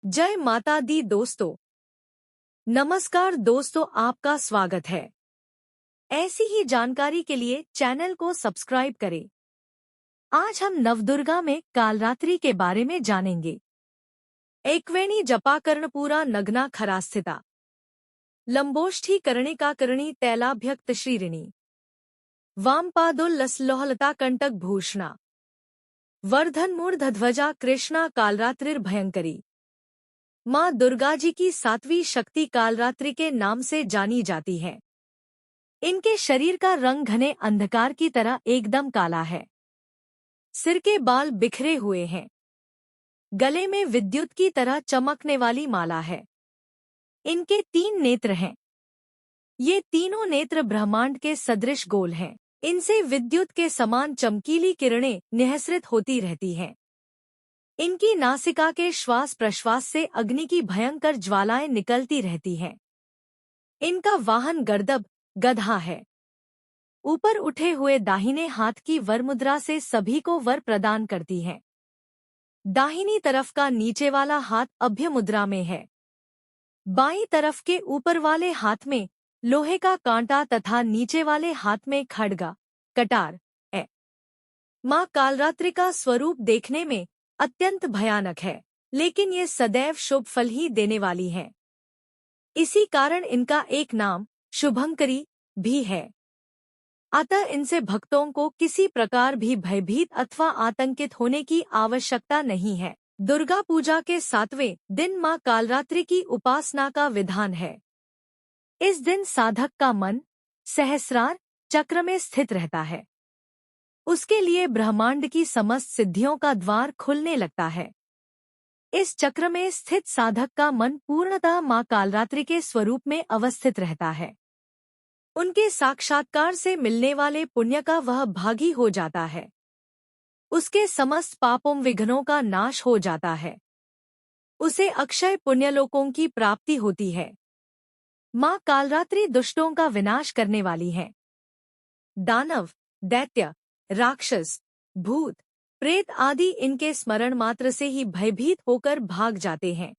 जय माता दी दोस्तों। नमस्कार दोस्तों, आपका स्वागत है। ऐसी ही जानकारी के लिए चैनल को सब्सक्राइब करें। आज हम नवदुर्गा में कालरात्रि के बारे में जानेंगे। एकवेणी जपाकर्णपूरा नग्ना खरास्थिता लंबोष्ठी कर्णिका कर्णी तैलाभ्यक्त श्रीरिणी वामपादोल्लसलोहलता कंटक भूषणा वर्धन मूर्धध्वजा कृष्णा कालरात्रिर्भयंकरी। माँ दुर्गा जी की सातवीं शक्ति कालरात्रि के नाम से जानी जाती है। इनके शरीर का रंग घने अंधकार की तरह एकदम काला है। सिर के बाल बिखरे हुए हैं। गले में विद्युत की तरह चमकने वाली माला है। इनके 3 नेत्र हैं। ये तीनों नेत्र ब्रह्मांड के सदृश गोल हैं। इनसे विद्युत के समान चमकीली किरणें निःसृत होती रहती हैं। इनकी नासिका के श्वास प्रश्वास से अग्नि की भयंकर ज्वालाएं निकलती रहती हैं। इनका वाहन गर्दभ गधा है। ऊपर उठे हुए दाहिने हाथ की वरमुद्रा से सभी को वर प्रदान करती है। दाहिनी तरफ का नीचे वाला हाथ अभय मुद्रा में है। बाईं तरफ के ऊपर वाले हाथ में लोहे का कांटा तथा नीचे वाले हाथ में खड्ग कटार है। माँ कालरात्रि का स्वरूप देखने में अत्यंत भयानक है, लेकिन ये सदैव शुभ फल ही देने वाली हैं। इसी कारण इनका एक नाम शुभंकरी भी है। अतः इनसे भक्तों को किसी प्रकार भी भयभीत अथवा आतंकित होने की आवश्यकता नहीं है। दुर्गा पूजा के 7वें दिन माँ कालरात्रि की उपासना का विधान है। इस दिन साधक का मन सहस्रार चक्र में स्थित रहता है। उसके लिए ब्रह्मांड की समस्त सिद्धियों का द्वार खुलने लगता है। इस चक्र में स्थित साधक का मन पूर्णतः माँ कालरात्रि के स्वरूप में अवस्थित रहता है। उनके साक्षात्कार से मिलने वाले पुण्य का वह भागी हो जाता है। उसके समस्त पापों विघ्नों का नाश हो जाता है। उसे अक्षय पुण्यलोकों की प्राप्ति होती है। माँ कालरात्रि दुष्टों का विनाश करने वाली है। दानव, दैत्य, राक्षस, भूत, प्रेत आदि इनके स्मरण मात्र से ही भयभीत होकर भाग जाते हैं।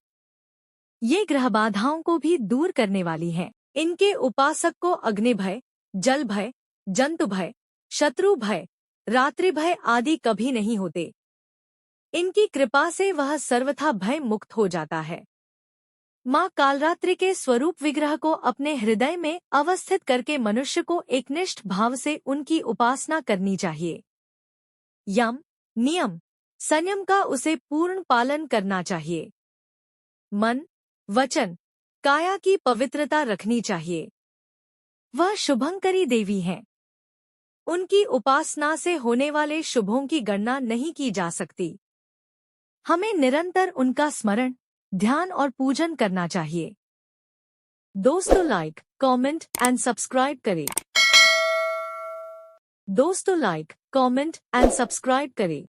ये ग्रह बाधाओं को भी दूर करने वाली हैं। इनके उपासक को अग्नि भय, जल भय, जंतु भय, शत्रु भय, रात्रि भय आदि कभी नहीं होते। इनकी कृपा से वह सर्वथा भय मुक्त हो जाता है। माँ कालरात्रि के स्वरूप विग्रह को अपने हृदय में अवस्थित करके मनुष्य को एकनिष्ठ भाव से उनकी उपासना करनी चाहिए। यम, नियम, संयम का उसे पूर्ण पालन करना चाहिए। मन, वचन, काया की पवित्रता रखनी चाहिए। वह शुभंकरी देवी हैं। उनकी उपासना से होने वाले शुभों की गणना नहीं की जा सकती। हमें निरंतर उनका स्मरण, ध्यान और पूजन करना चाहिए। दोस्तों लाइक, कमेंट एंड सब्सक्राइब करें। दोस्तों लाइक, कमेंट एंड सब्सक्राइब करें।